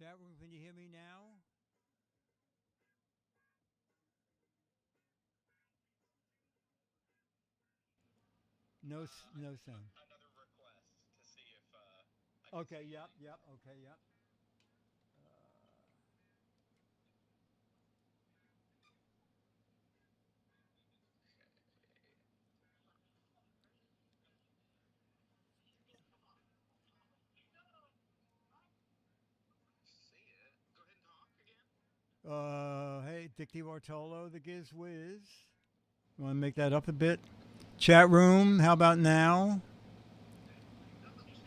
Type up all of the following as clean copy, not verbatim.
Chat room, can you hear me now? No, no sound. Another request to see if I can Okay, see yep, any. yep, okay, yep. See it. Go ahead and talk again. Hey, DeBartolo, the Giz Wiz. You want to make that up a bit? Chat room, how about now?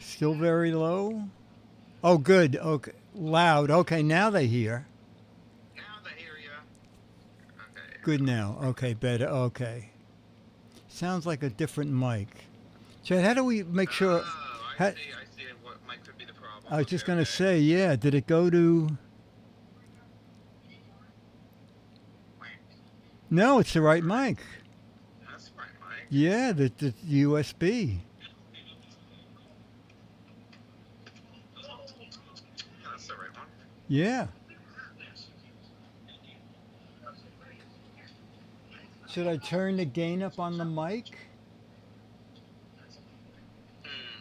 Still very low? Oh, good. Okay, loud. Okay, now they hear. Now they hear you. Okay. Good now. Okay, better. Okay. Sounds like a different mic. Chad, how do we make sure? Oh, I How, see. I see. What might could be the problem? I was Okay. just gonna Okay. say, yeah. Did it go to? No, it's the right mic. That's right, Mike. Yeah, the USB. That's the right one. Yeah. Should I turn the gain up on the mic?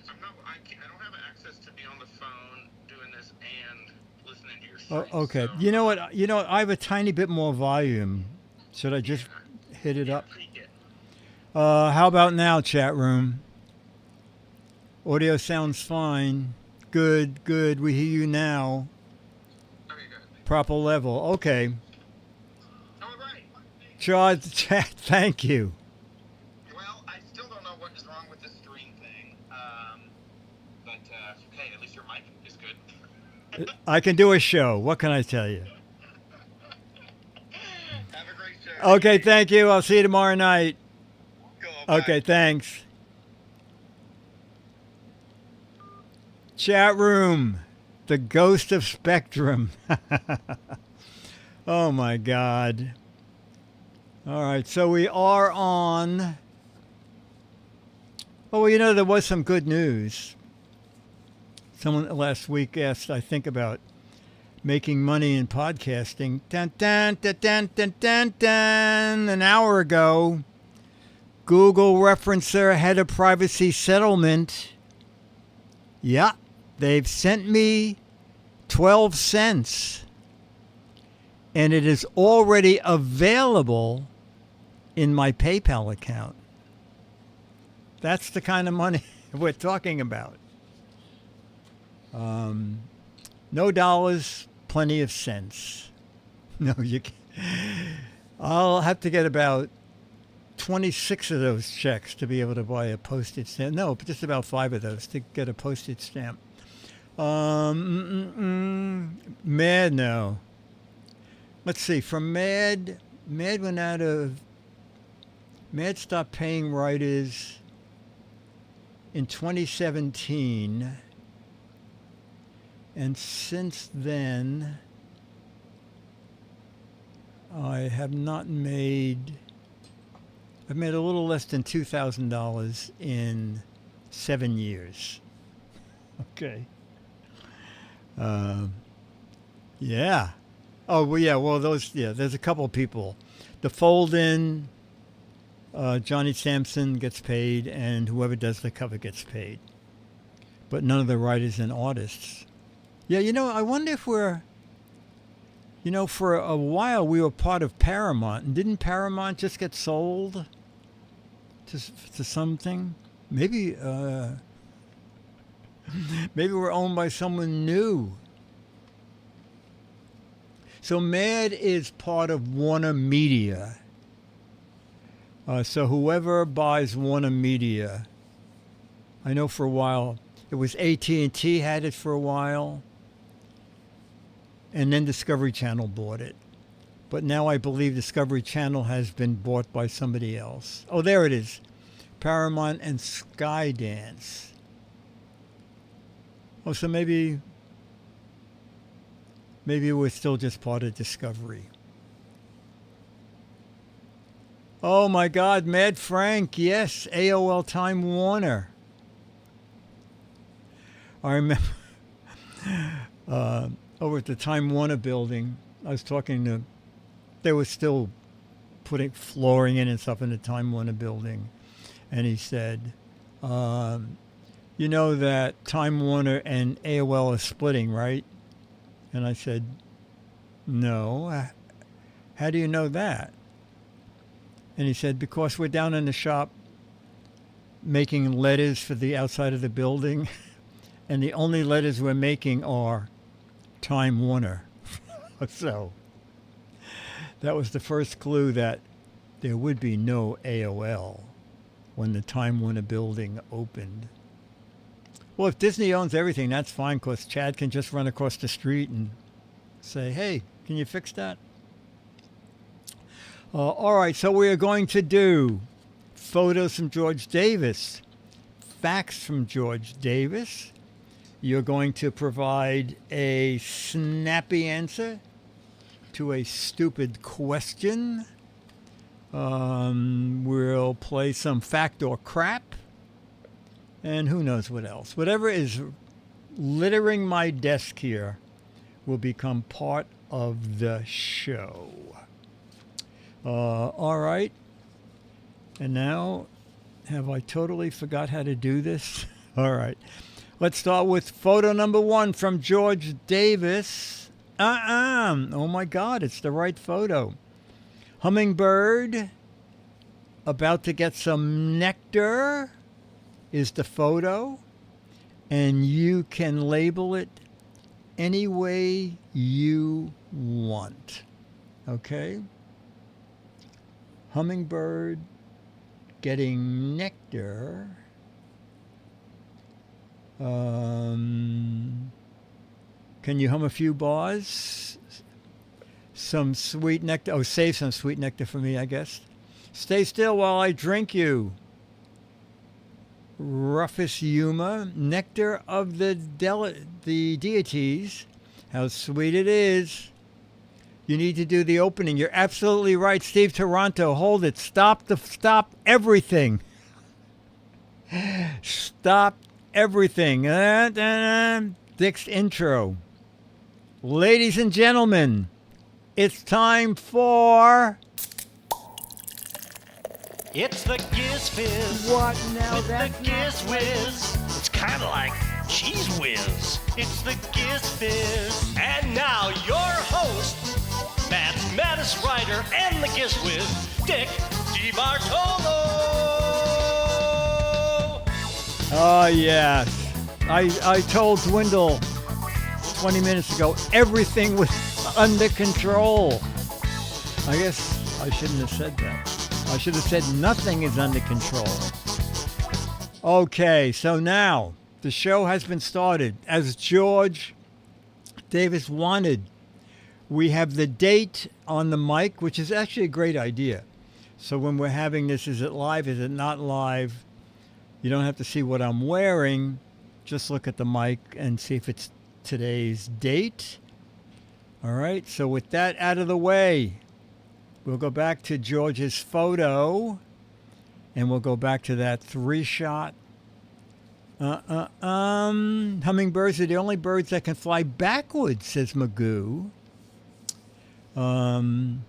I'm not. I don't have access to be on the phone doing this and listening to your Oh, stream. So okay. You know what? You know what? I have a tiny bit more volume. Should I just hit it yeah, up? tweak it. How about now, chat room? Audio sounds fine. Good, good. We hear you now. Okay, good. Proper level. Okay. All right. Chat, thank you. Well, I still don't know what is wrong with the stream thing. But hey, at least your mic is good. I can do a show. What can I tell you? Have a great show. Okay, thank you. I'll see you tomorrow night. Cool, Okay, bye. thanks. Chat room, the ghost of Spectrum. Oh my God. All right, so we are on. Oh, well, you know, there was some good news. Someone last week asked, I think, about making money in podcasting. Dun, dun, dun, dun, dun, dun, dun. An hour ago, Google referencer head of privacy settlement. Yeah, they've sent me 12 cents. And it is already available in my PayPal account. That's the kind of money we're talking about. No dollars, plenty of cents. No, you can't. I'll have to get about 26 of those checks to be able to buy a postage stamp. No, just about 5 of those to get a postage stamp. Mad, no. Let's see. From Mad went out of. Mad stopped paying writers in 2017. And since then, I have not made. I've made a little less than $2,000 in 7 years. Okay. Yeah. Oh, well, yeah. Well, there's a couple of people. The fold-in, Johnny Sampson gets paid, and whoever does the cover gets paid. But none of the writers and artists. Yeah, I wonder if we're. For a while we were part of Paramount, and didn't Paramount just get sold to something? Maybe maybe we're owned by someone new. So Mad is part of Warner Media. So whoever buys Warner Media, I know for a while it was AT&T had it for a while. And then Discovery Channel bought it. But now I believe Discovery Channel has been bought by somebody else. Oh, there it is. Paramount and Skydance. Oh, so maybe we're still just part of Discovery. Oh my God, Mad Frank, yes, AOL Time Warner. I remember over at the Time Warner building. I was talking to, they were still putting flooring in and stuff in the Time Warner building. And he said, you know that Time Warner and AOL are splitting, right? And I said, no. How do you know that? And he said, because we're down in the shop making letters for the outside of the building, and the only letters we're making are Time Warner. So that was the first clue that there would be no AOL when the Time Warner building opened. Well, if Disney owns everything, that's fine, because Chad can just run across the street and say, hey, can you fix that? All right, so we are going to do photos from George Davis, facts from George Davis. You're going to provide a snappy answer to a stupid question. We'll play some fact or crap. And who knows what else. Whatever is littering my desk here will become part of the show. All right. And now, have I totally forgot how to do this? All right. Let's start with photo number 1 from George Davis. Oh my God, it's the right photo. Hummingbird about to get some nectar is the photo. And you can label it any way you want. Okay? Hummingbird getting nectar. Can you hum a few bars? Some sweet nectar. Oh, save some sweet nectar for me, I guess. Stay still while I drink you. Rufus Yuma. Nectar of the deities. How sweet it is. You need to do the opening. You're absolutely right, Steve Toronto. Hold it. Stop everything. Stop everything. Dick's intro. Ladies and gentlemen, it's time for... It's the Giz Fiz. What now? With That's the Giz Whiz. It's kind of like Cheese Whiz. It's the Giz Fiz. And now your host, mathematics writer and the Giz Whiz, Dick DeBartolo. Oh, yes. I told Dwindle 20 minutes ago everything was under control. I guess I shouldn't have said that. I should have said nothing is under control. Okay, so now the show has been started as George Davis wanted. We have the date on the mic, which is actually a great idea. So when we're having this, is it live? Is it not live? You don't have to see what I'm wearing. Just look at the mic and see if it's today's date. All right, so with that out of the way, we'll go back to George's photo, and we'll go back to that 3-shot. Hummingbirds are the only birds that can fly backwards, says Magoo. Pack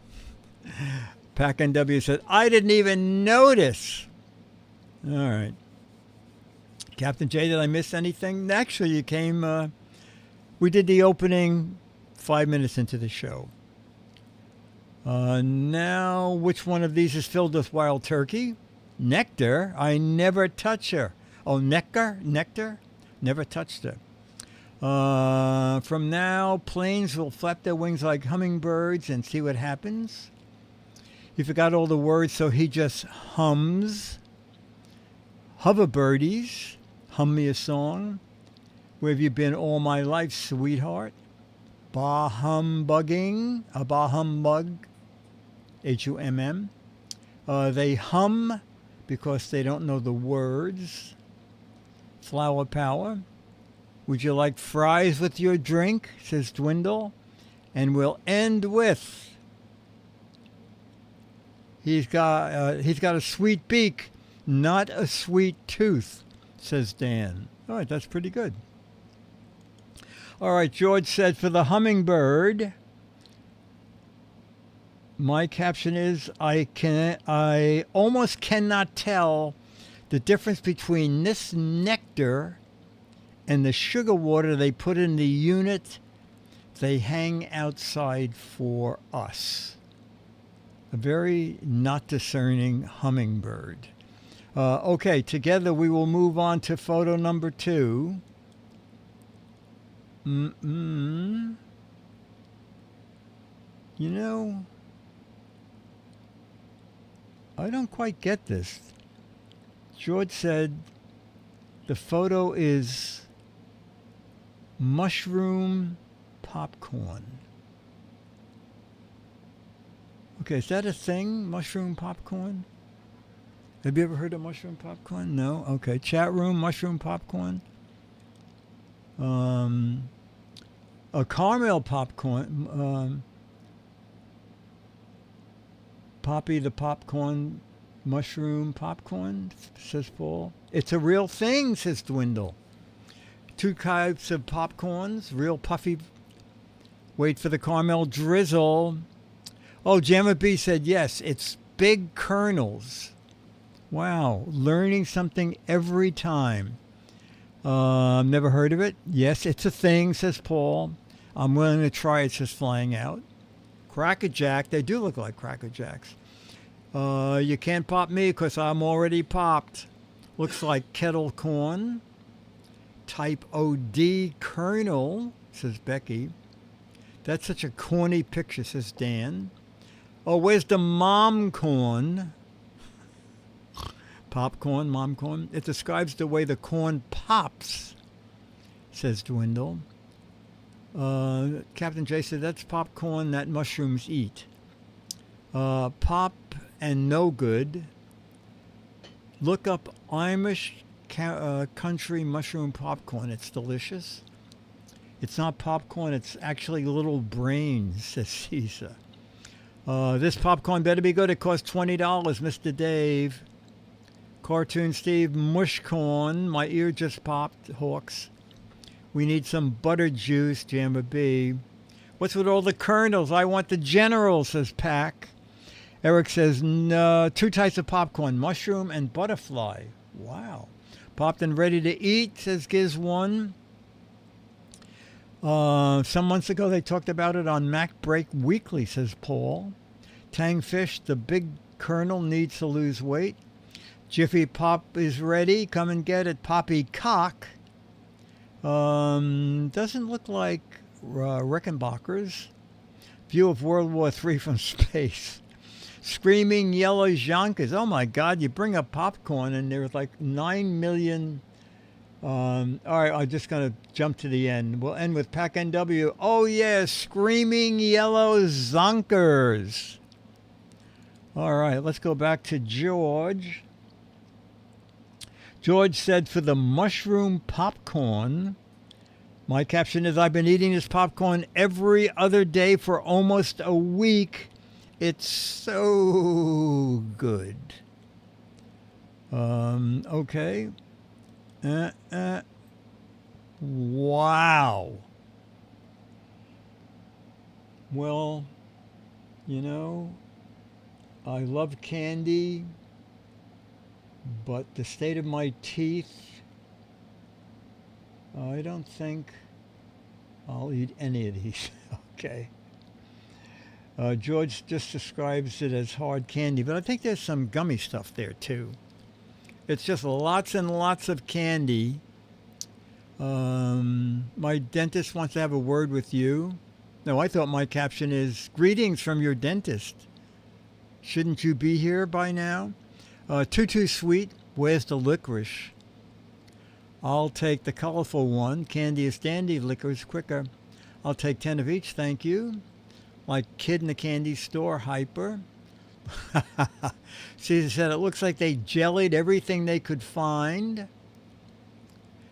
NW said, I didn't even notice. All right. Captain J, did I miss anything? Actually, you came, we did the opening 5 minutes into the show. Now, which one of these is filled with wild turkey? Nectar. I never touch her. Oh, nectar? Never touched her. From now, planes will flap their wings like hummingbirds and see what happens. He forgot all the words, so he just hums. Hoverbirdies, hum me a song. Where have you been all my life, sweetheart? Bah humbugging, a bah humbug, Humm. They hum because they don't know the words. Flower power. Would you like fries with your drink, says Dwindle. And we'll end with, he's got a sweet beak, not a sweet tooth, says Dan. All right, that's pretty good. All right, George said for the hummingbird, my caption is I almost cannot tell the difference between this nectar and the sugar water they put in the unit they hang outside for us. A very not discerning hummingbird. Okay, together we will move on to photo number 2. You know, I don't quite get this. George said the photo is mushroom popcorn. Okay, is that a thing? Mushroom popcorn? Have you ever heard of mushroom popcorn? No? Okay. Chat room, mushroom popcorn. A caramel popcorn. Poppy the popcorn, mushroom popcorn, says Paul. It's a real thing, says Dwindle. 2 types of popcorns, real puffy. Wait for the caramel drizzle. Oh, Jamma B said yes, it's big kernels. Wow, learning something every time. Never heard of it. Yes, it's a thing, says Paul. I'm willing to try it, says Flying Out. Cracker Jack, they do look like Cracker Jacks. You can't pop me because I'm already popped. Looks like kettle corn. Type OD kernel, says Becky. That's such a corny picture, says Dan. Oh, where's the mom corn? Popcorn, mom corn. It describes the way the corn pops, says Dwindle. Captain J said that's popcorn that mushrooms eat. Pop and no good. Look up Amish country mushroom popcorn. It's delicious. It's not popcorn. It's actually little brains, says Caesar. This popcorn better be good. It costs $20, Mr. Dave. Cartoon Steve, mush corn. My ear just popped, Hawks. We need some butter juice, Jammer B. What's with all the kernels? I want the general, says Pack. Eric says, no, 2 types of popcorn, mushroom and butterfly. Wow. Popped and ready to eat, says Giz 1. Some months ago they talked about it on Mac Break Weekly, says Paul. Tangfish, the big kernel needs to lose weight. Jiffy Pop is ready. Come and get it. Poppy Cock. Doesn't look like Rickenbackers. View of World War III from space. Screaming yellow Yonkers. Oh my God, you bring up popcorn and there's like 9 million. All right, I'm just going to jump to the end. We'll end with Pack NW. Oh yeah, screaming yellow zonkers. All right, let's go back to George. George said for the mushroom popcorn, my caption is, I've been eating this popcorn every other day for almost a week. It's so good. Okay. Wow. Well, you know, I love candy, but the state of my teeth, I don't think I'll eat any of these. Okay. George just describes it as hard candy, but I think there's some gummy stuff there too. It's just lots and lots of candy. My dentist wants to have a word with you. No, I thought my caption is, greetings from your dentist. Shouldn't you be here by now? Too sweet. Where's the licorice? I'll take the colorful one. Candy is dandy. Licorice quicker. I'll take 10 of each. Thank you. Like kid in the candy store, hyper. Caesar said, it looks like they jellied everything they could find.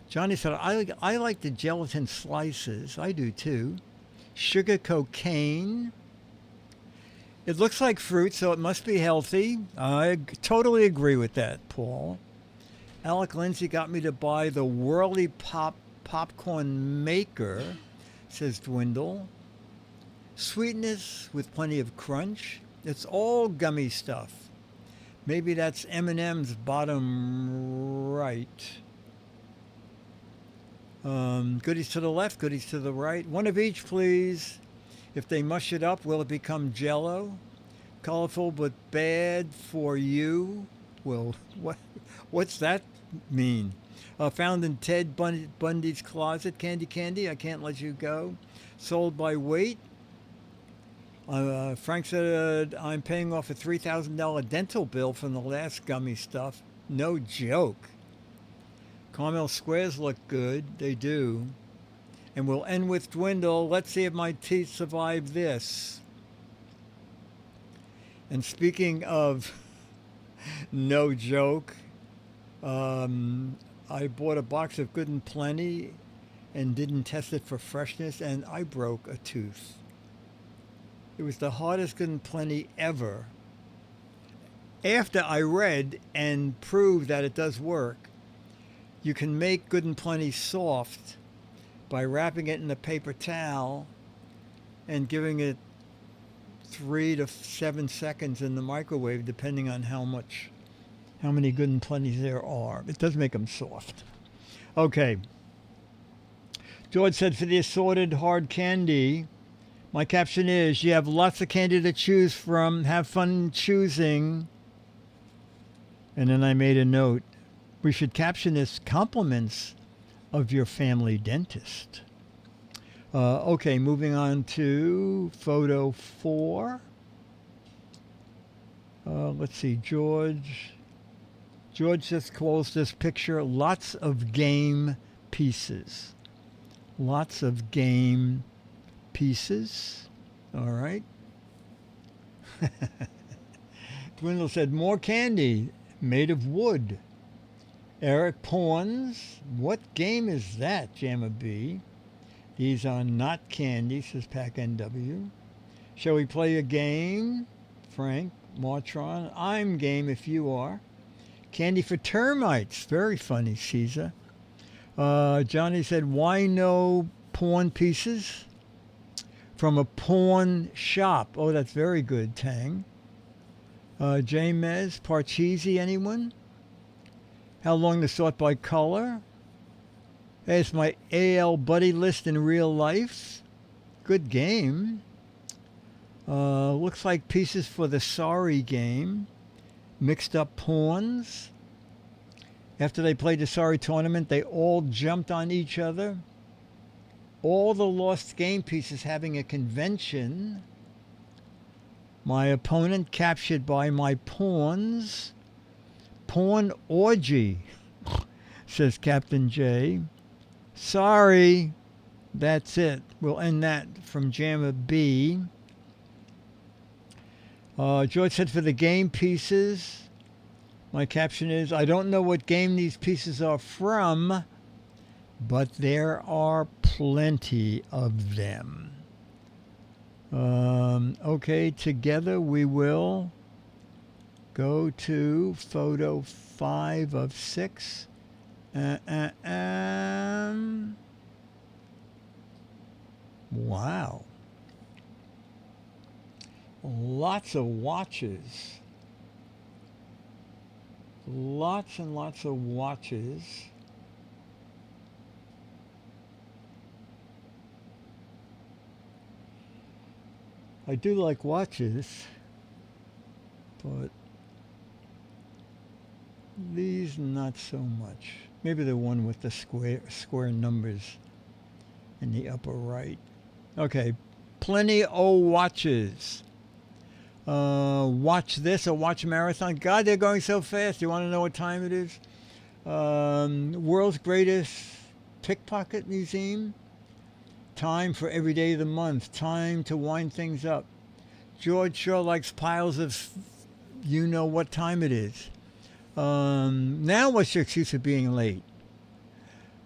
Johnny said, I like the gelatin slices. I do too. Sugar cocaine. It looks like fruit, so it must be healthy. I totally agree with that, Paul. Alec Lindsay got me to buy the Whirly Pop popcorn maker. says Dwindle. Sweetness with plenty of crunch. It's all gummy stuff. Maybe that's M&M's bottom right. Goodies to the left, goodies to the right. One of each, please. If they mush it up, will it become Jell-O? Colorful but bad for you. Well, what's that mean? Found in Ted Bundy's closet. Candy, I can't let you go. Sold by weight. Frank said, I'm paying off a $3,000 dental bill from the last gummy stuff. No joke. Caramel squares look good. They do. And we'll end with Dwindle. Let's see if my teeth survive this. And speaking of no joke, I bought a box of Good and Plenty and didn't test it for freshness, and I broke a tooth. It was the hardest Good and Plenty ever. After I read and proved that it does work, you can make Good and Plenty soft by wrapping it in a paper towel and giving it 3 to 7 seconds in the microwave, depending on how many Good and Plenties there are. It does make them soft. Okay. George said, for the assorted hard candy, my caption is, you have lots of candy to choose from. Have fun choosing. And then I made a note. We should caption this compliments of your family dentist. Okay, moving on to photo 4. Let's see, George just calls this picture lots of game pieces. Lots of game pieces. All right. Dwindle said, more candy made of wood. Eric Pawns, what game is that, Jamma B? These are not candy, says Pac NW. Shall we play a game? Frank Martron, I'm game if you are. Candy for termites, very funny, Caesar. Johnny said, why no pawn pieces? From a pawn shop. Oh, that's very good, Tang. Jamez, Parcheesi, anyone? How long to sort by color? Hey, it's my AL buddy list in real life. Good game. Looks like pieces for the Sorry game. Mixed up pawns. After they played the Sorry tournament, they all jumped on each other. All the lost game pieces having a convention. My opponent captured by my pawns. Pawn orgy, says Captain J. Sorry, that's it. We'll end that from Jamma B. George said for the game pieces, my caption is, I don't know what game these pieces are from, but there are plenty of them. Okay, together we will go to photo 5 of 6. Wow. Lots of watches. Lots and lots of watches. I do like watches, but these not so much. Maybe the one with the square numbers in the upper right. Okay, plenty of watches. Watch this, a watch marathon. God, they're going so fast. You want to know what time it is? World's greatest pickpocket museum. Time for every day of the month. Time to wind things up. George sure likes piles of you know what time it is. Now what's your excuse for being late?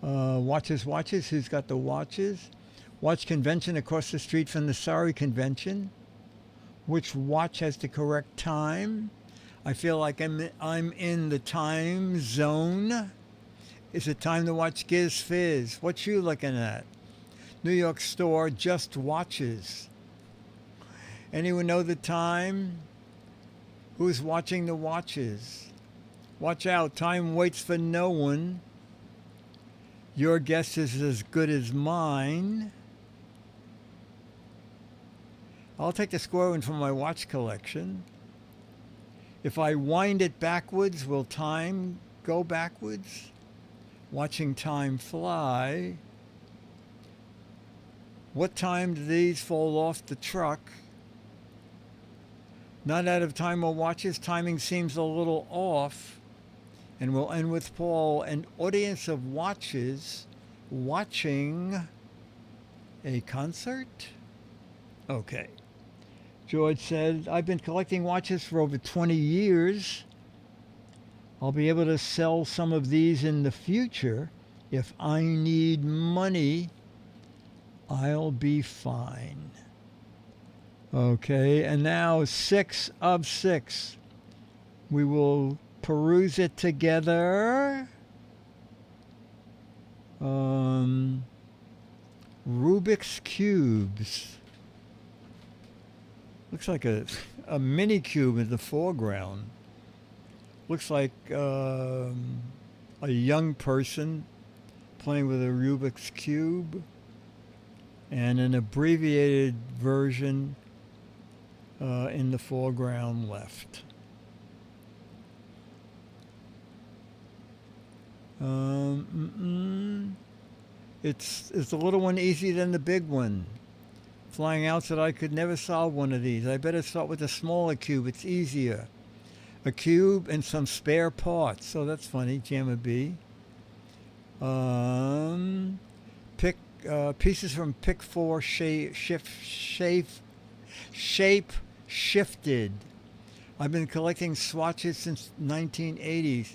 Watches. Who's got the watches? Watch convention across the street from the Sorry convention. Which watch has the correct time? I feel like I'm in the time zone. Is it time to watch Giz Fiz? What you looking at? New York store just watches. Anyone know the time? Who's watching the watches? Watch out, time waits for no one. Your guess is as good as mine. I'll take the square one from my watch collection. If I wind it backwards, will time go backwards? Watching time fly. What time do these fall off the truck? Not out of time or watches. Timing seems a little off. And we'll end with Paul, an audience of watches watching a concert? Okay. George said, I've been collecting watches for over 20 years. I'll be able to sell some of these in the future. If I need money, I'll be fine. Okay, and now 6 of 6. We will peruse it together. Rubik's Cubes. Looks like a mini cube in the foreground. Looks like a young person playing with a Rubik's Cube, and an abbreviated version in the foreground left. It's the little one easier than the big one. Flying out said I could never solve one of these. I better start with the smaller cube. It's easier. A cube and some spare parts. So that's funny. Jammer B. Pick pieces from Pick 4 shape shifted. I've been collecting swatches since 1980s.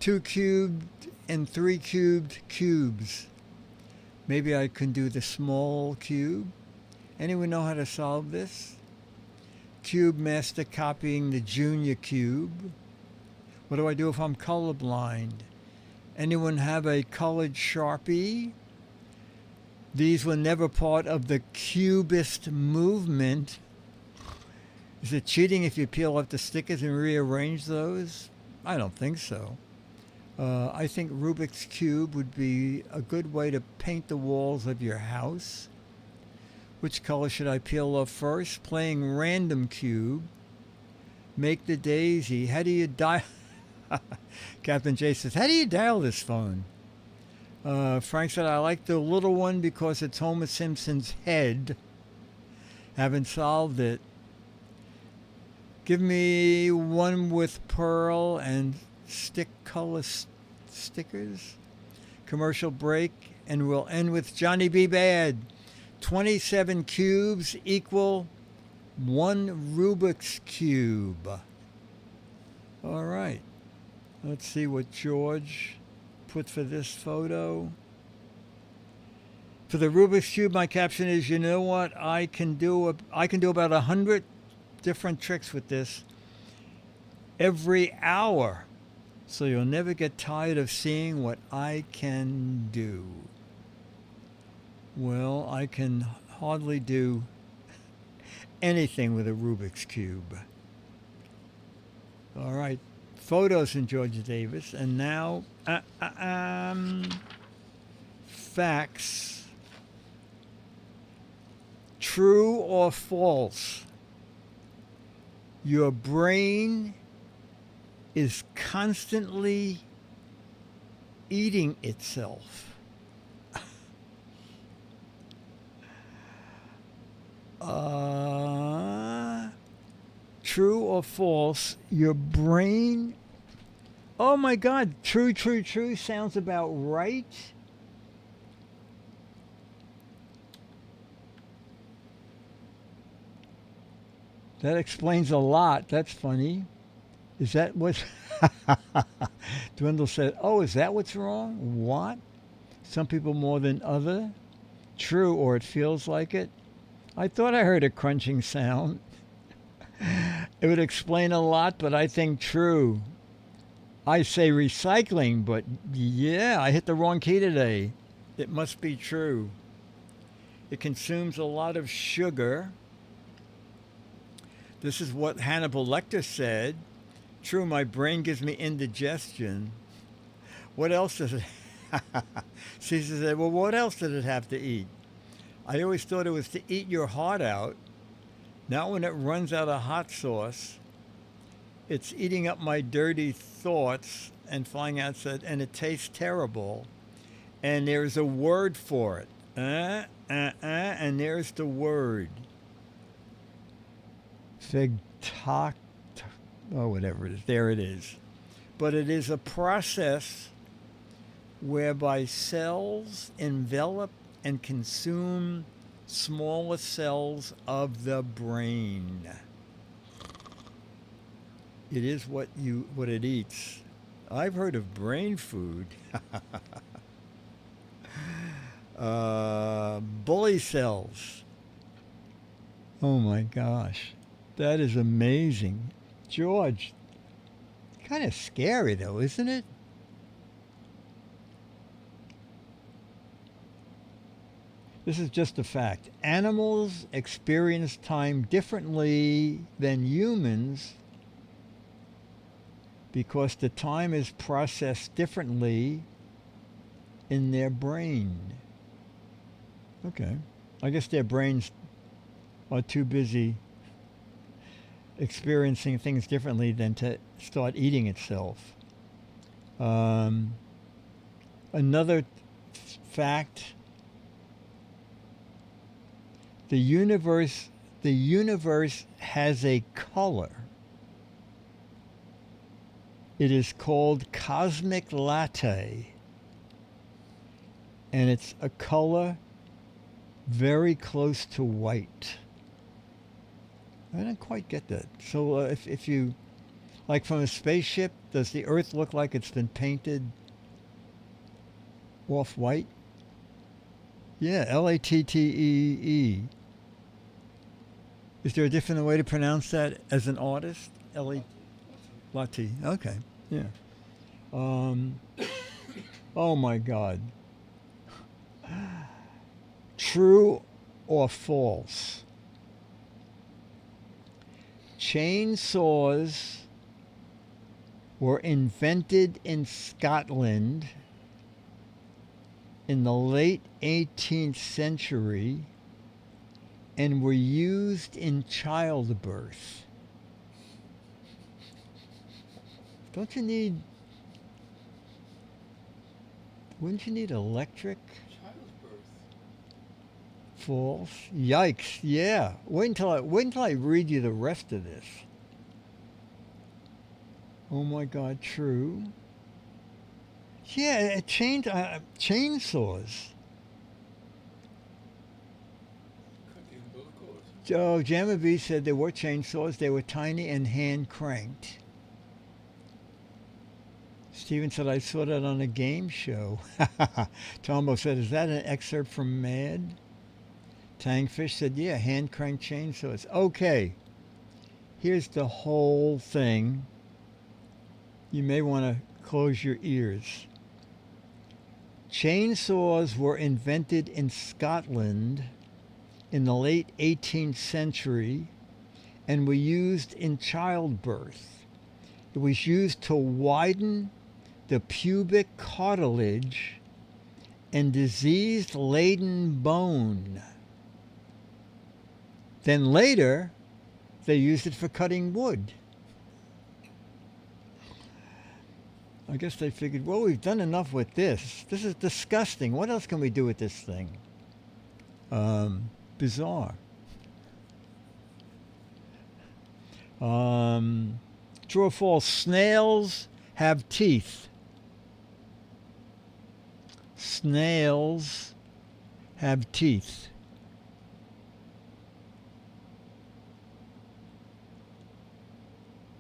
2 cubed and 3 cubed cubes. Maybe I can do the small cube. Anyone know how to solve this? Cube master copying the junior cube. What do I do if I'm colorblind? Anyone have a colored Sharpie? These were never part of the Cubist movement. Is it cheating if you peel off the stickers and rearrange those? I don't think so. I think Rubik's Cube would be a good way to paint the walls of your house. Which color should I peel off first? Playing random cube. Make the daisy. How do you dial? Captain J says, how do you dial this phone? Frank said, I like the little one because it's Homer Simpson's head. Haven't solved it. Give me one with pearl and stick color stickers. Commercial break, and we'll end with Johnny B. Bad. 27 cubes equal 1 Rubik's Cube. All right. Let's see what George put for this photo. For the Rubik's Cube, my caption is, you know what? I can do about 100 different tricks with this every hour. So you'll never get tired of seeing what I can do. Well, I can hardly do anything with a Rubik's Cube. All right. Photos in Georgia Davis. And now, facts. True or false? Your brain is constantly eating itself. True or false? Your brain. Oh my God! True sounds about right. That explains a lot. That's funny. Is that what? Dwindle said, oh, is that what's wrong? What? Some people more than other? True, or it feels like it? I thought I heard a crunching sound. It would explain a lot, but I think true. I say recycling, but yeah, I hit the wrong key today. It must be true. It consumes a lot of sugar. This is what Hannibal Lecter said. True, my brain gives me indigestion. What else does it? Caesar said, well, what else did it have to eat? I always thought it was to eat your heart out. Not when it runs out of hot sauce. It's eating up my dirty thoughts and flying outside, and it tastes terrible. And there's a word for it. And there's the word. Figtoc, oh, whatever it is. There it is. But it is a process whereby cells envelop and consume smaller cells of the brain. It is what it eats. I've heard of brain food. Bully cells. Oh my gosh. That is amazing. George, kind of scary though, isn't it? This is just a fact. Animals experience time differently than humans because the time is processed differently in their brain. Okay. I guess their brains are too busy experiencing things differently than to start eating itself. Another fact, the universe has a color. It is called cosmic latte. And it's a color very close to white. I don't quite get that. So if you, like from a spaceship, does the Earth look like it's been painted off-white? Yeah, Lattee. Is there a different way to pronounce that as an artist? Latte. Okay. Yeah. Oh my God. True or false? Chainsaws were invented in Scotland in the late 18th century and were used in childbirth. Wouldn't you need electric? False. Yikes. Yeah. Wait until I read you the rest of this. Oh my God, true. Yeah, chainsaws. Oh, Jamma B said there were chainsaws. They were tiny and hand cranked. Steven said, I saw that on a game show. Tombo said, is that an excerpt from Mad? Tangfish said, yeah, hand crank chainsaws. Okay, here's the whole thing. You may want to close your ears. Chainsaws were invented in Scotland in the late 18th century and were used in childbirth. It was used to widen the pubic cartilage and disease-laden bone. Then later, they used it for cutting wood. I guess they figured, well, we've done enough with this. This is disgusting. What else can we do with this thing? Bizarre. True or false? Snails have teeth. Snails have teeth.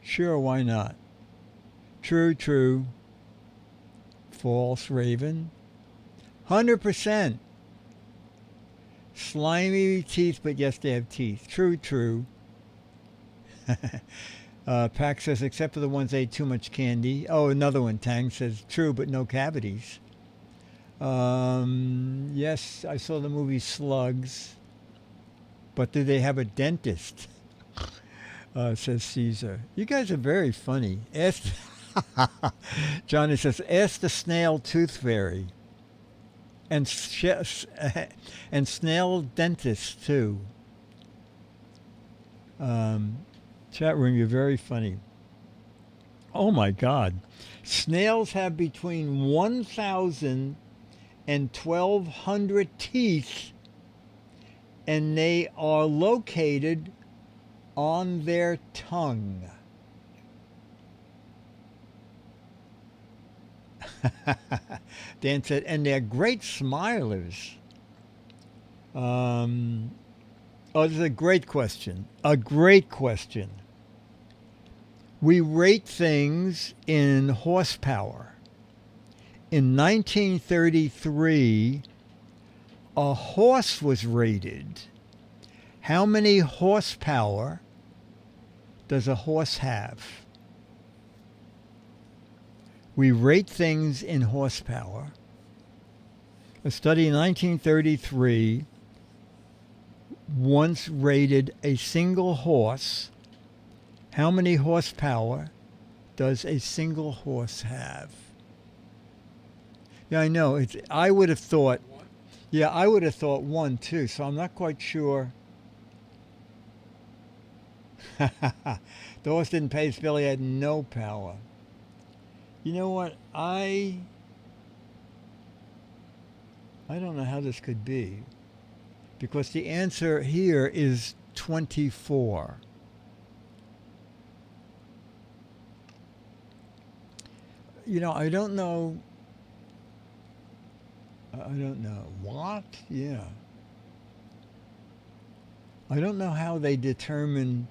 Sure, why not? True. False, Raven. 100%. Slimy teeth, but yes, they have teeth. True. Pack says, except for the ones that ate too much candy. Oh, another one. Tang says, true, but no cavities. Yes, I saw the movie Slugs, but do they have a dentist? Says Caesar. You guys are very funny. Ask Johnny says, ask the snail tooth fairy. And and snail dentist too. Chat room, you're very funny. Oh my God. Snails have between 1,000 and 1,200 teeth, and they are located on their tongue. Dan said, and they're great smilers. Oh, this is a great question. A great question. We rate things in horsepower. In 1933, a horse was rated. How many horsepower does a horse have? We rate things in horsepower. A study in 1933 once rated a single horse. How many horsepower does a single horse have? Yeah, I know. I would have thought. Yeah, I would have thought 1 too. So I'm not quite sure. The horse didn't pay his bill. He had no power. You know what? I don't know how this could be, because the answer here is 24. You know, I don't know. What? Yeah. I don't know how they determine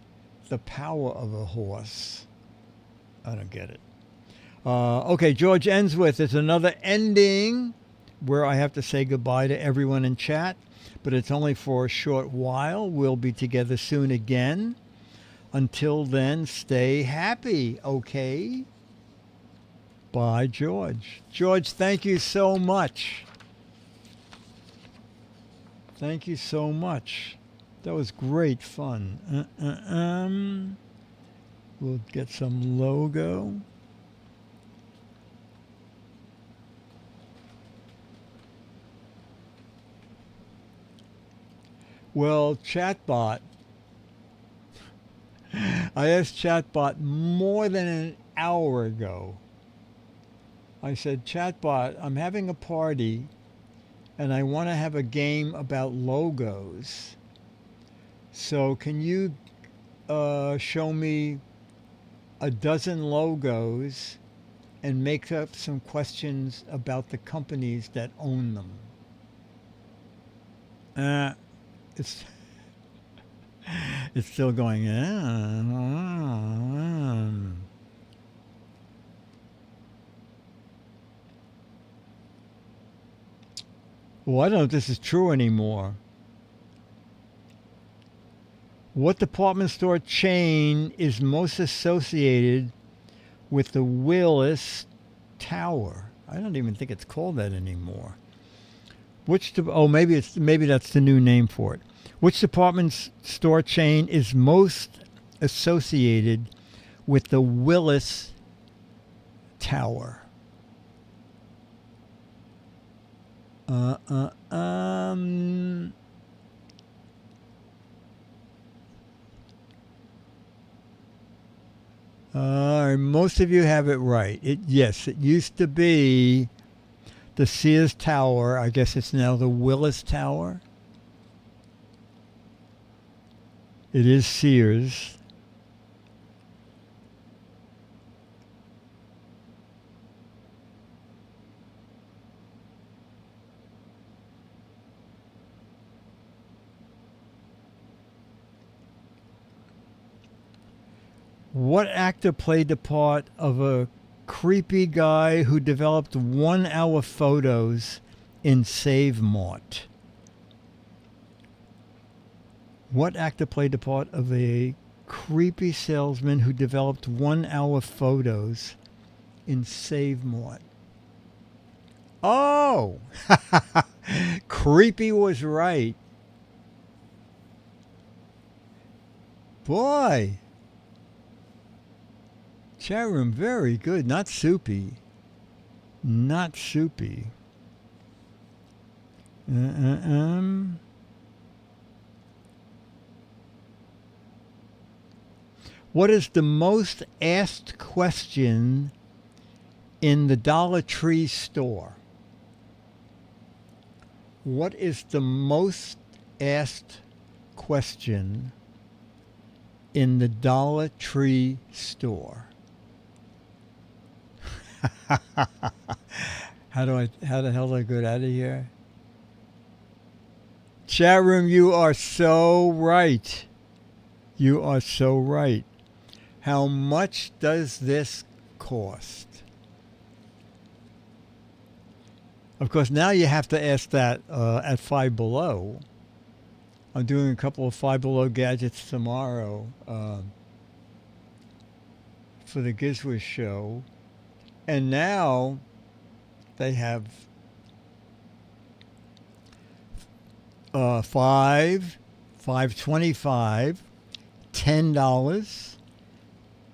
the power of a horse. I don't get it. Okay, George ends with, it's another ending where I have to say goodbye to everyone in chat, but it's only for a short while. We'll be together soon again. Until then, stay happy, okay? Bye, George. George, thank you so much. Thank you so much. That was great fun. We'll get some logo. Well, chatbot. I asked chatbot more than an hour ago. I said, chatbot, I'm having a party and I want to have a game about logos. So can you show me a dozen logos and make up some questions about the companies that own them? It's still going. Well, I don't know if this is true anymore. What department store chain is most associated with the Willis Tower? I don't even think it's called that anymore. Maybe that's the new name for it. Which department store chain is most associated with the Willis Tower? Most of you have it right. Yes, it used to be the Sears Tower. I guess it's now the Willis Tower. It is Sears. What actor played the part of a creepy guy who developed 1-hour photos in Save Mart? What actor played the part of a creepy salesman who developed 1-hour photos in Save Mart? Oh, creepy was right. Boy. Chat room, very good. Not soupy. Not soupy. What is the most asked question in the Dollar Tree store? What is the most asked question in the Dollar Tree store? How the hell do I get out of here? Chat room, you are so right. You are so right. How much does this cost? Of course, now you have to ask that at Five Below. I'm doing a couple of Five Below gadgets tomorrow for the Giz Fiz show. And now they have $5, $5.25, $10,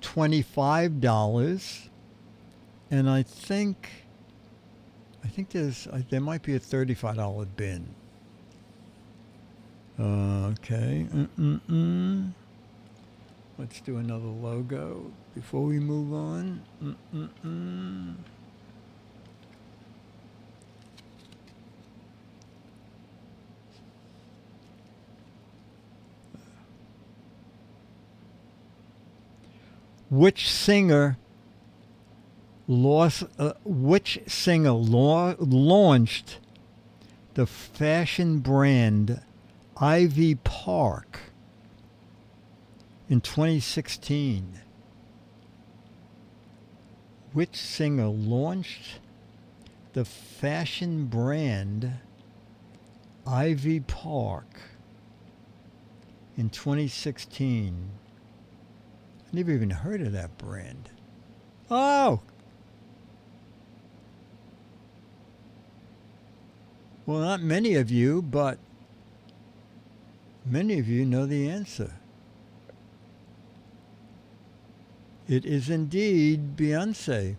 $25, and I think there might be a $35 bin. Okay. Let's do another logo before we move on. Which singer launched the fashion brand Ivy Park in 2016? Which singer launched the fashion brand Ivy Park in 2016? I never even heard of that brand. Oh! Well, not many of you, but many of you know the answer. It is indeed Beyonce.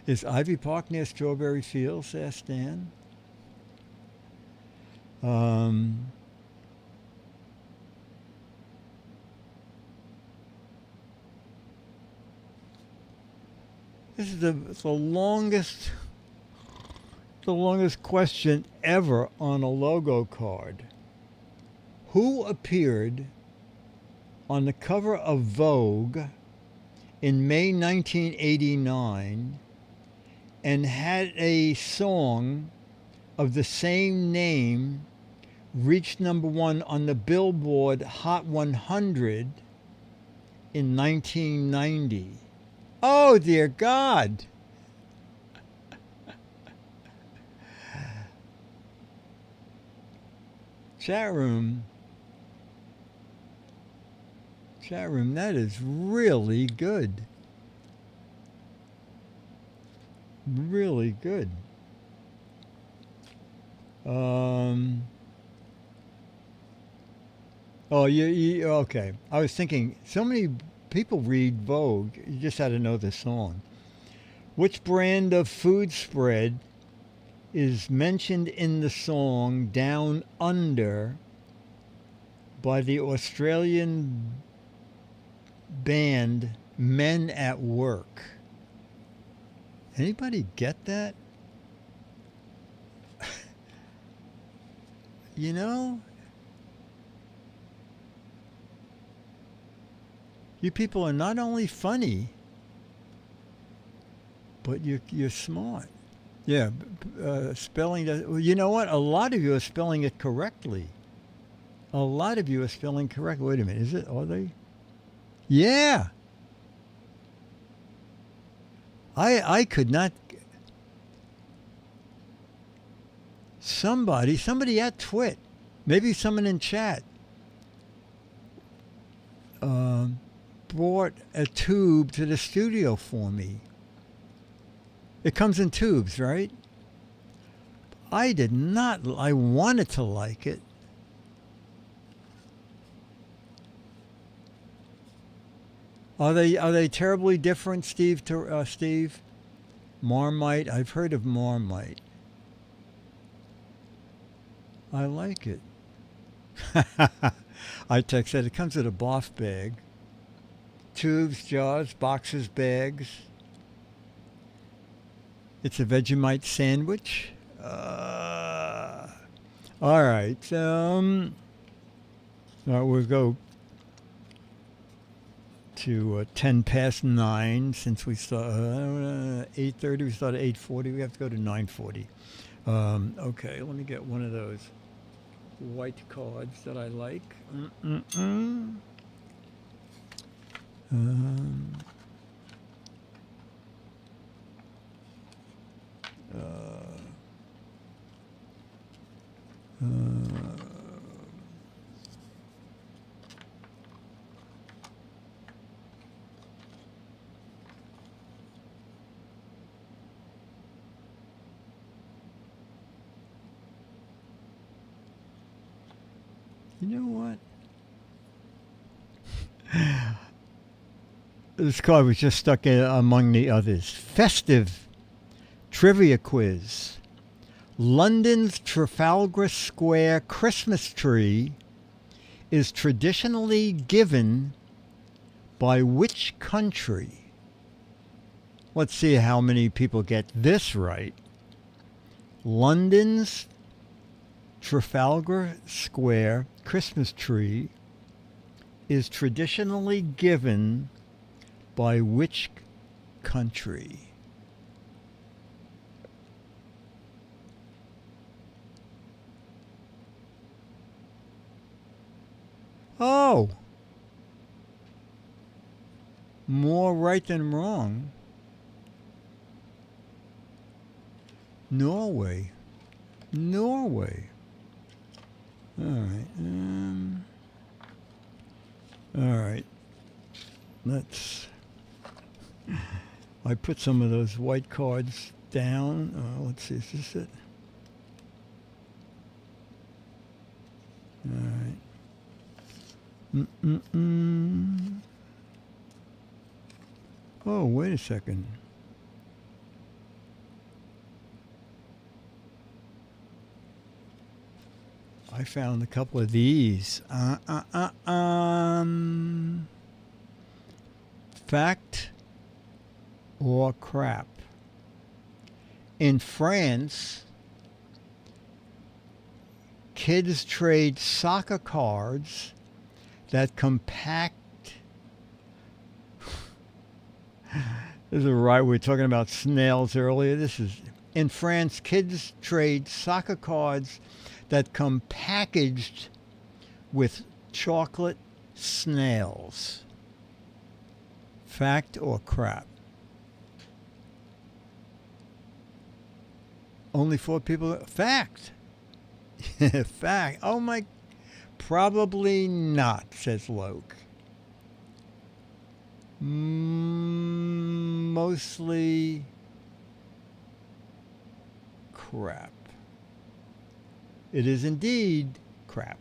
Is Ivy Park near Strawberry Fields? Asked Dan. This is the longest question ever on a logo card. Who appeared on the cover of Vogue in May 1989 and had a song of the same name reach #1 on the Billboard Hot 100 in 1990? Oh, dear God. Chat room, that is really good. Really good. Oh, you okay. I was thinking, so many people read Vogue. You just had to know the song. Which brand of food spread is mentioned in the song Down Under by the Australian band Men at Work? Anybody get that? You know? You people are not only funny, but you're smart. Yeah, spelling. Well, you know what? A lot of you are spelling it correctly. A lot of you are spelling correctly. Wait a minute. Is it? Are they? Yeah. I could not. Somebody at TWiT, maybe someone in chat, brought a tube to the studio for me. It comes in tubes, right? I did not. I wanted to like it. Are they terribly different, Steve? Steve, Marmite. I've heard of Marmite. I like it. iTech said it comes with a boff bag. Tubes, jars, boxes, bags. It's a Vegemite sandwich. All right. We'll go to 10 past 9 since we start 8:30. We started 8:40. We have to go to 9:40. Okay, let me get one of those white cards that I like. You know what? This card was just stuck in among the others. Festive trivia quiz. London's Trafalgar Square Christmas tree is traditionally given by which country? Let's see how many people get this right. London's Trafalgar Square Christmas tree is traditionally given by which country? Oh, more right than wrong. Norway. Norway. All right. All right. I put some of those white cards down. Let's see. Is this it? All right. Oh, wait a second. I found a couple of these. Fact or crap? In France, kids trade soccer cards that compact. This is right. We were talking about snails earlier. This is in France. Kids trade soccer cards that come packaged with chocolate snails. Fact or crap? Only 4 people. Fact. Fact. Oh my. Probably not, says Loke. Mostly crap. It is indeed crap.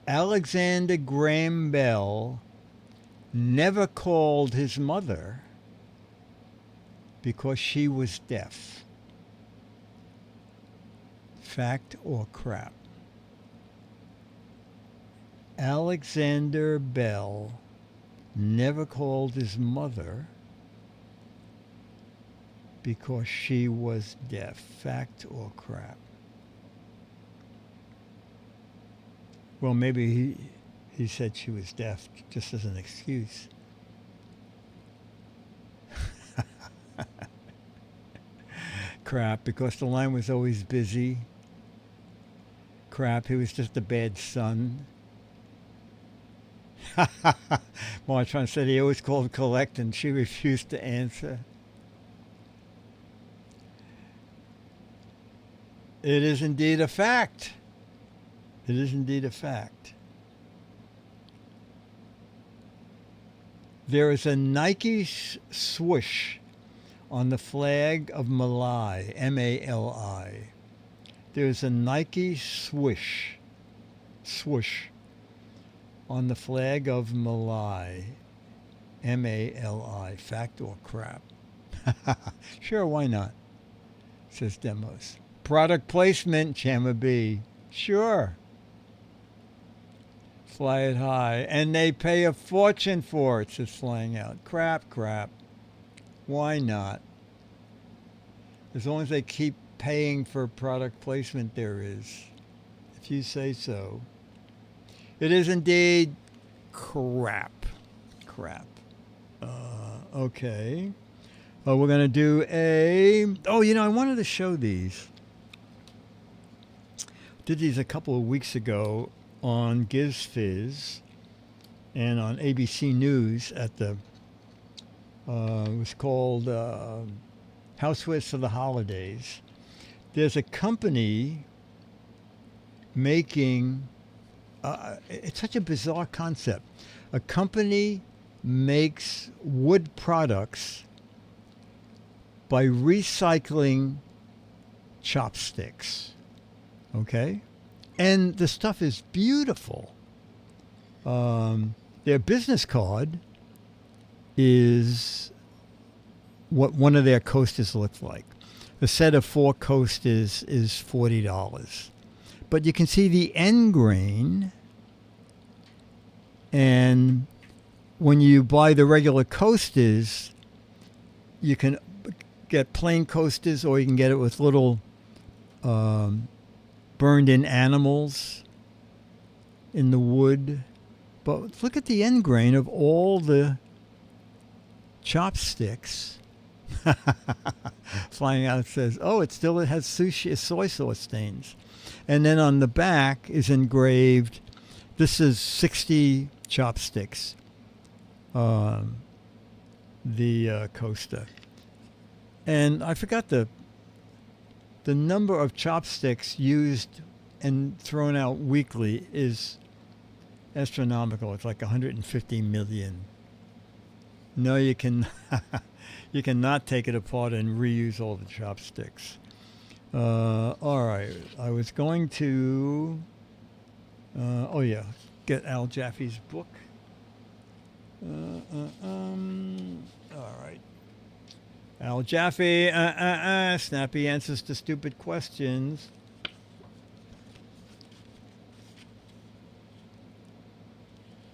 Alexander Graham Bell never called his mother because she was deaf. Fact or crap? Alexander Bell never called his mother because she was deaf. Fact or crap? Well, maybe he said she was deaf just as an excuse. Crap, because the line was always busy. Crap, he was just a bad son. Martron said he always called collect and she refused to answer. It is indeed a fact. It is indeed a fact. There is a Nike swoosh on the flag of Malai, M-A-L-I. There's a Nike swoosh on the flag of Malai, M-A-L-I. Fact or crap? Sure, why not? Says Demos. Product placement, Chama B. Sure. Fly it high. And they pay a fortune for it, says Flying Out. Crap. Why not? As long as they keep paying for product placement, there is. If you say so. It is indeed crap. Okay. We're going to do a... Oh, I wanted to show these. Did these a couple of weeks ago on Giz Fiz and on ABC News at the... it was called Housewares for the Holidays. There's a company making... it's such a bizarre concept. A company makes wood products by recycling chopsticks. Okay? And the stuff is beautiful. Their business card is what one of their coasters looks like. The set of 4 coasters is $40. But you can see the end grain, and when you buy the regular coasters, you can get plain coasters, or you can get it with little burned-in animals in the wood. But look at the end grain of all the chopsticks. Flying Out says, oh, it has sushi, soy sauce stains. And then on the back is engraved, this is 60 chopsticks, the coaster. And I forgot the number of chopsticks used and thrown out weekly is astronomical. It's like 150 million. No, you can you cannot take it apart and reuse all the chopsticks. All right, I was going to get Al Jaffe's book. All right. Al Jaffe, snappy answers to stupid questions.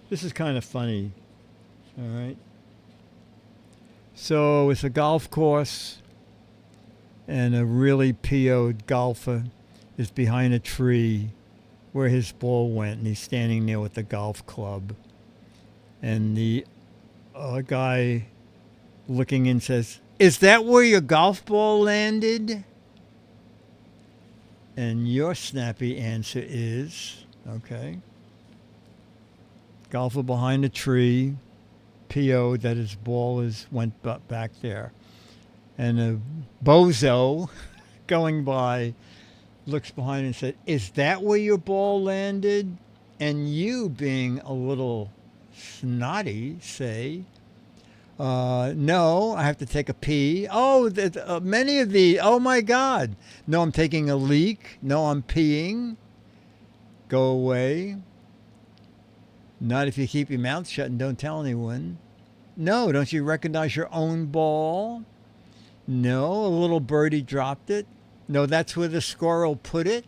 This is kind of funny. All right. So it's a golf course, and a really PO'd golfer is behind a tree where his ball went, and he's standing there with the golf club. And the guy looking in says, "Is that where your golf ball landed?" And your snappy answer is, okay. Golfer behind a tree, PO that his ball went back there. And a bozo going by looks behind and said, "Is that where your ball landed?" And you, being a little snotty, say, "No, I have to take a pee." "Oh, many of these. Oh, my God. No, I'm taking a leak. No, I'm peeing." Go away. Not if you keep your mouth shut and don't tell anyone. No, don't you recognize your own ball? No, a little birdie dropped it. No, that's where the squirrel put it.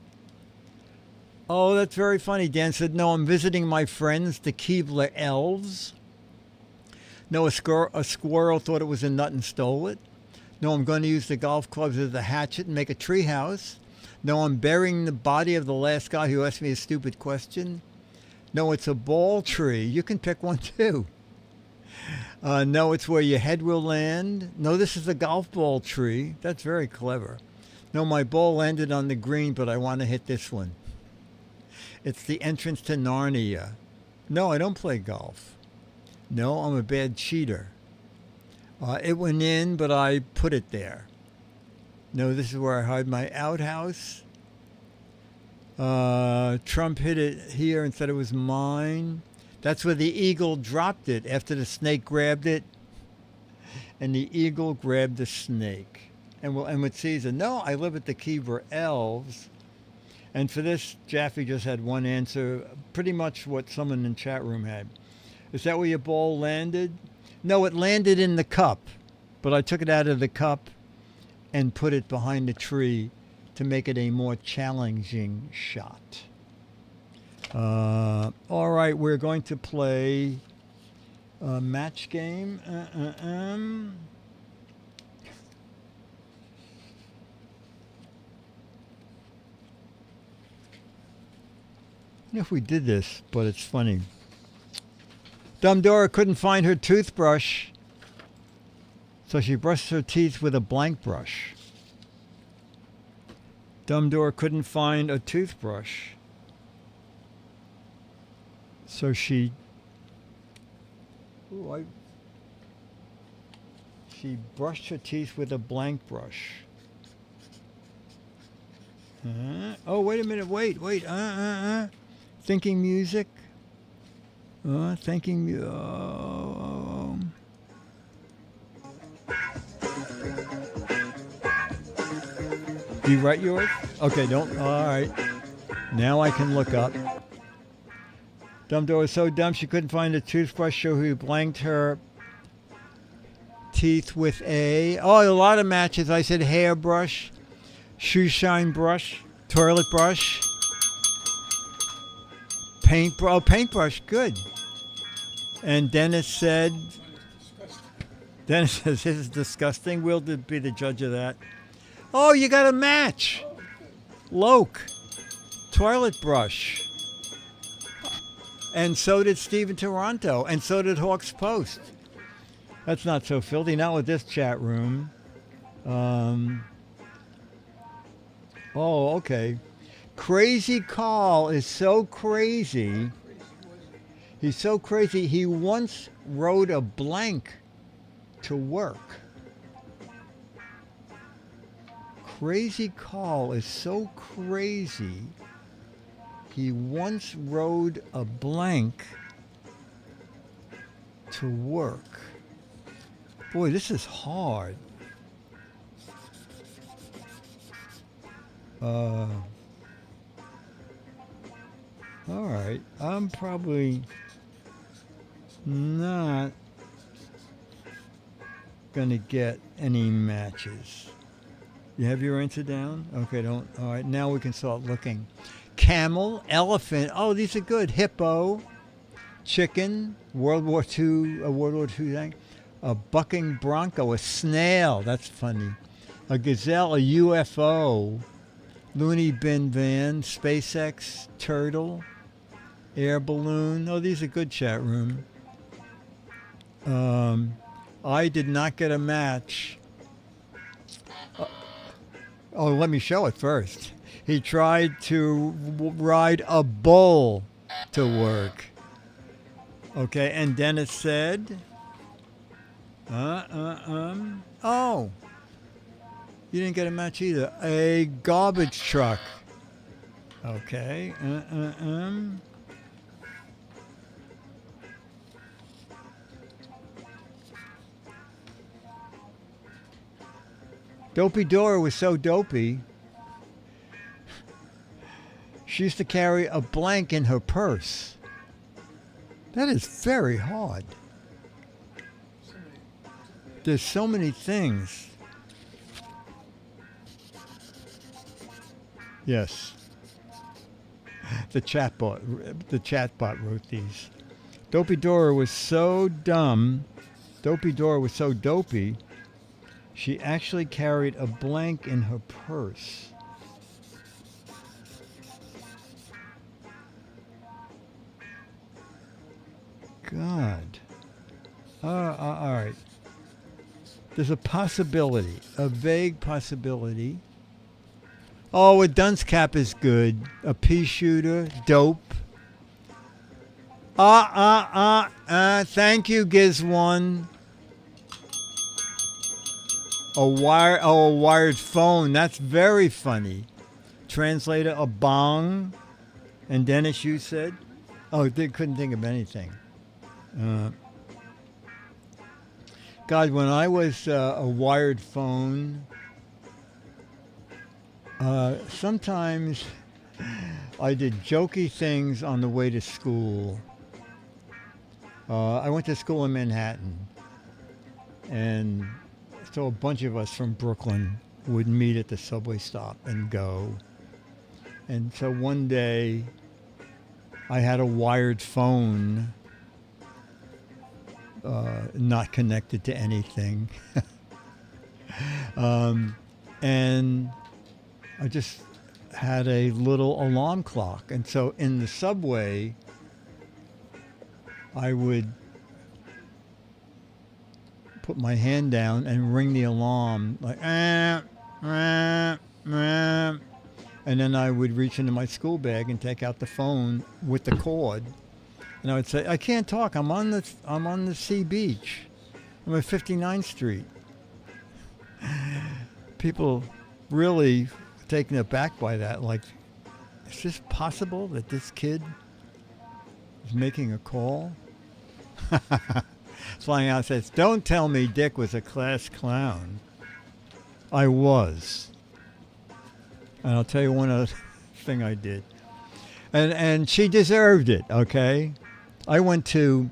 Oh, that's very funny. Dan said, "No, I'm visiting my friends, the Keebler elves." No, a squirrel thought it was a nut and stole it. No, I'm going to use the golf clubs as a hatchet and make a tree house. No, I'm burying the body of the last guy who asked me a stupid question. No, it's a ball tree. You can pick one too. No, it's where your head will land. No, this is a golf ball tree. That's very clever. No, my ball landed on the green, but I want to hit this one. It's the entrance to Narnia. No, I don't play golf. No, I'm a bad cheater. It went in, but I put it there. No, this is where I hide my outhouse. Trump hit it here and said it was mine. That's where the eagle dropped it after the snake grabbed it. And the eagle grabbed the snake. And with Caesar, no, I live at the Kiever Elves. And for this, Jaffe just had one answer, pretty much what someone in chat room had. Is that where your ball landed? No, it landed in the cup. But I took it out of the cup and put it behind the tree to make it a more challenging shot. All right, we're going to play a match game. If we did this, but it's funny. Dumb Dora couldn't find her toothbrush, so she brushed her teeth with a blank brush. Dumb Dora couldn't find a toothbrush, so she brushed her teeth with a blank brush. Oh, wait a minute. Wait. Thinking music. Thinking. Do you write yours? Okay, don't. All right. Now I can look up. Dumb Dora was so dumb she couldn't find a toothbrush, so he blanked her teeth with a. Oh, a lot of matches. I said hairbrush, shoe shine brush, toilet brush. Paintbrush, good. And Dennis says, this is disgusting. We'll be the judge of that. Oh, you got a match. Loke, toilet brush. And so did Steve in Toronto. And so did Hawks Post. That's not so filthy. Not with this chat room. Oh, okay. Crazy Carl is so crazy. He's so crazy. He once rode a blank to work. Crazy Carl is so crazy. He once rode a blank to work. Boy, this is hard. All right, I'm probably not gonna get any matches. You have your answer down? Okay, don't. All right, now we can start looking. Camel, elephant. Oh, these are good. Hippo, chicken, World War II, a World War II thing. A bucking bronco, a snail. That's funny. A gazelle, a UFO, loony bin van, SpaceX, turtle. Air balloon. Oh, these are good, chat room. I did not get a match. Oh, let me show it first. He tried to ride a bull to work. Okay, and Dennis said, oh, you didn't get a match either. A garbage truck. Okay, Dopey Dora was so dopey, she used to carry a blank in her purse. That is very hard. There's so many things. Yes. The chatbot wrote these. Dopey Dora was so dumb. Dopey Dora was so dopey. She actually carried a blank in her purse. God. All right. There's a possibility, a vague possibility. Oh, a dunce cap is good. A pea shooter, dope. Thank you, Giz One. A wired phone. That's very funny. translator, a bong. And Dennis, you said? Oh, they couldn't think of anything. God, when I was a wired phone, sometimes I did jokey things on the way to school. I went to school in Manhattan, and so a bunch of us from Brooklyn would meet at the subway stop and go. And so one day, I had a wired phone, not connected to anything. And I just had a little alarm clock. And so in the subway, I would put my hand down and ring the alarm like, and then I would reach into my school bag and take out the phone with the cord, and I would say, "I can't talk. I'm on the sea beach. I'm at 59th Street." People really taken aback by that. Like, is this possible that this kid is making a call? Flying out says, "Don't tell me Dick was a class clown." I was. And I'll tell you one other thing I did. And she deserved it, okay? I went to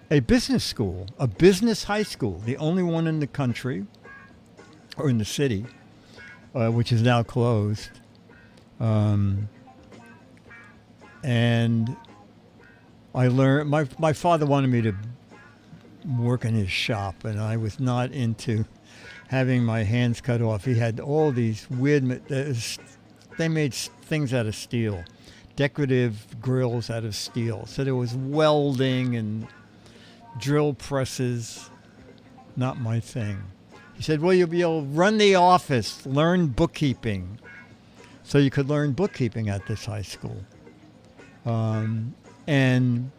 a business school, a business high school, the only one in the country, or in the city, which is now closed. And I learned, my father wanted me to work in his shop, and I was not into having my hands cut off. He had all these weird, they made things out of steel, decorative grills out of steel. So there was welding and drill presses, not my thing. He said, well, you'll run the office, learn bookkeeping. So you could learn bookkeeping at this high school. And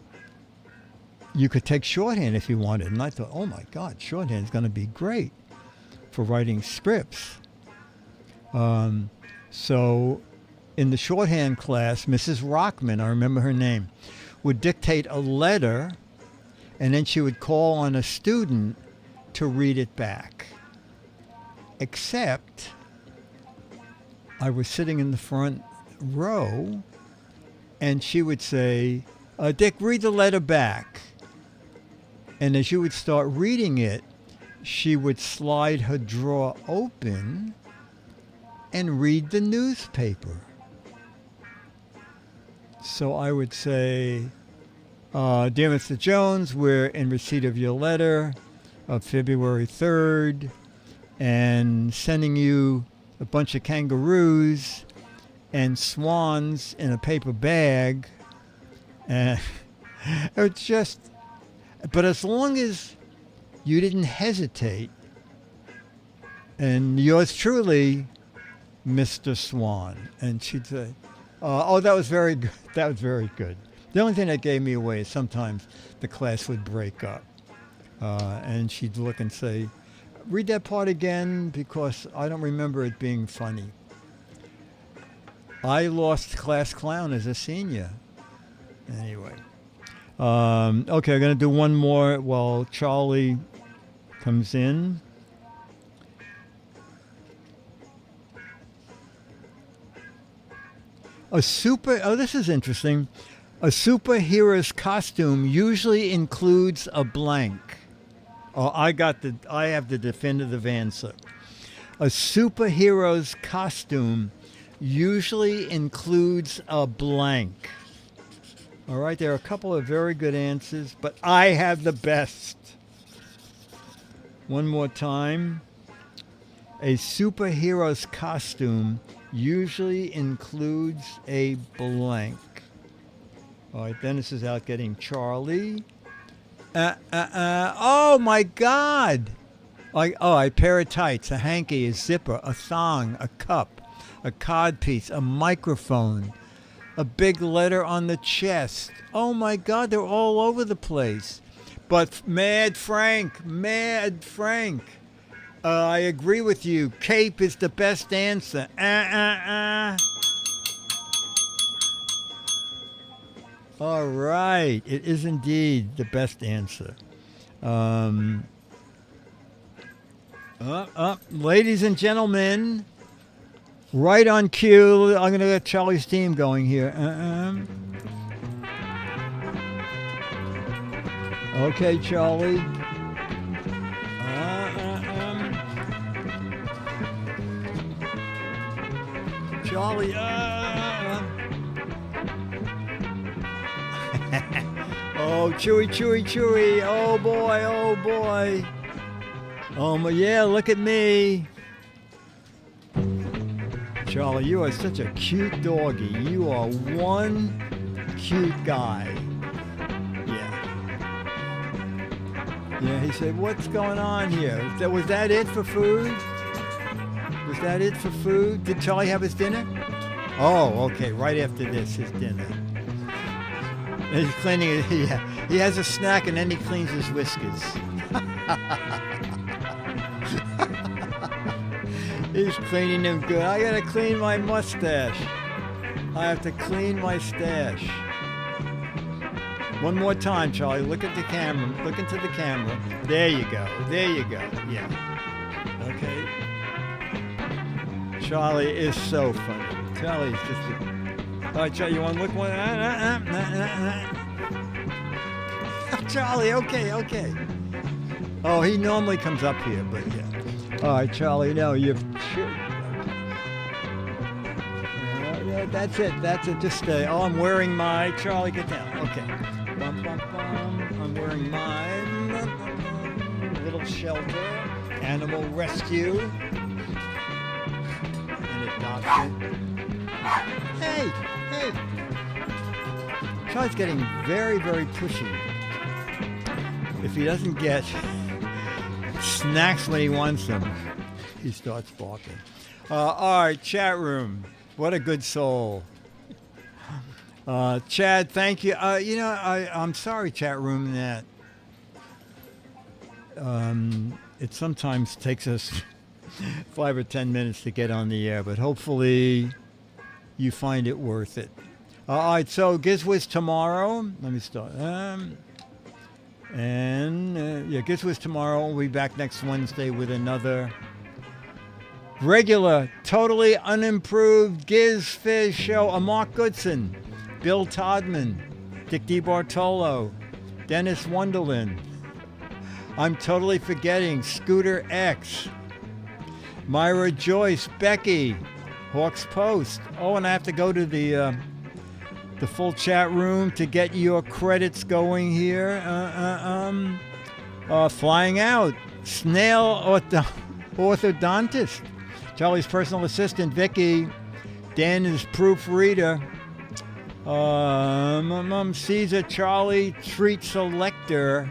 you could take shorthand if you wanted. And I thought, oh my God, shorthand is going to be great for writing scripts. So in the shorthand class, Mrs. Rockman, I remember her name, would dictate a letter, and then she would call on a student to read it back. Except I was sitting in the front row, and she would say, Dick, read the letter back. And as you would start reading it, she would slide her drawer open and read the newspaper. So I would say, Dear Mr. Jones, we're in receipt of your letter of February 3rd and sending you a bunch of kangaroos and swans in a paper bag. And it's just, but as long as you didn't hesitate, and yours truly, Mr. Swan. And she'd say, oh, that was very good. That was very good. The only thing that gave me away is sometimes the class would break up. And she'd look and say, read that part again because I don't remember it being funny. I lost class clown as a senior. Anyway. Okay, I'm going to do one more while Charlie comes in. This is interesting. A superhero's costume usually includes a blank. Oh, I have the definitive answer. A superhero's costume usually includes a blank. All right, there are a couple of very good answers, but I have the best. One more time. A superhero's costume usually includes a blank. All right, Dennis is out getting Charlie. Oh, my God. A pair of tights, a hanky, a zipper, a thong, a cup, a cod piece, a microphone, a big letter on the chest. Oh, my God, they're all over the place. But Mad Frank, I agree with you. Cape is the best answer. All right. It is indeed the best answer. Ladies and gentlemen, right on cue. I'm going to get Charlie's team going here. Okay, Charlie. Charlie. Oh, Chewy. Oh, boy. Yeah, look at me. Charlie, you are such a cute doggy. You are one cute guy. Yeah, he said, what's going on here? Was that it for food? Did Charlie have his dinner? Oh, okay, right after this, his dinner. And he's cleaning it. Yeah, he has a snack and then he cleans his whiskers. He's cleaning them good. I gotta clean my mustache. I have to clean my stash. One more time, Charlie. Look at the camera. Look into the camera. There you go. Yeah. Okay. Charlie is so funny. Charlie's just a... All right, Charlie, you want to look one? Charlie, okay. Oh, he normally comes up here, but yeah. All right, Charlie, no, you've... Yeah, that's it. Just stay. Oh, I'm wearing my... Charlie, get down. Okay. Bum. I'm wearing mine. Little shelter. Animal rescue. And adoption. Hey! Charlie's getting very, very pushy. If he doesn't get snacks when he wants them, he starts barking. All right, chat room. What a good soul. Chad, thank you. I'm sorry, chat room, that it sometimes takes us 5 or 10 minutes to get on the air, but hopefully you find it worth it. All right, so Giz Fiz tomorrow. Let me start. Giz Fiz tomorrow. We'll be back next Wednesday with another regular, totally unimproved Giz Fiz show. Mark Goodson, Bill Todman, Dick DeBartolo, Dennis Wonderland. I'm totally forgetting Scooter X, Myra Joyce, Becky, Hawks Post. Oh, and I have to go to the full chat room to get your credits going here. Flying out, Snail Orthodontist, Charlie's personal assistant, Vicky, Dan is proofreader, Caesar, Charlie, treat selector,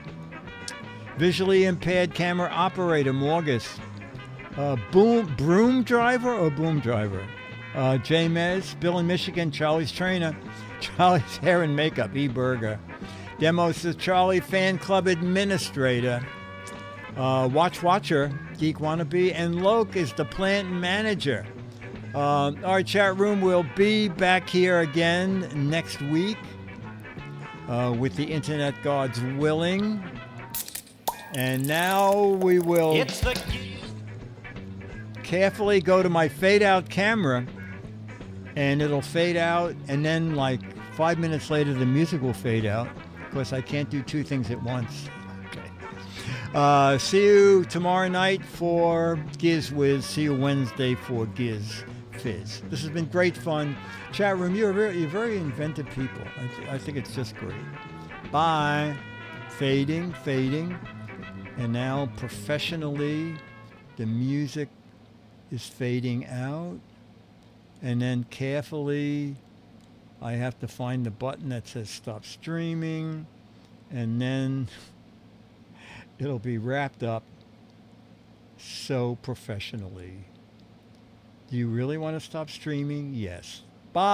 visually impaired camera operator, Morgus, broom driver, J Mez, Bill in Michigan, Charlie's trainer, Charlie's hair and makeup, E Burger, Demos is Charlie fan club administrator, Watcher, Geek Wannabe, and Loke is the plant manager. Our chat room will be back here again next week with the internet gods willing. And now we will carefully go to my fade out camera, and it'll fade out, and then like 5 minutes later the music will fade out. Of course, I can't do two things at once. Okay. See you tomorrow night for Giz Fiz. See you Wednesday for Giz Fiz. This has been great fun. Chat room, you're very inventive people. I think it's just great. Bye. Fading. And now professionally, the music is fading out. And then carefully, I have to find the button that says stop streaming. And then it'll be wrapped up so professionally. Do you really want to stop streaming? Yes. Bye.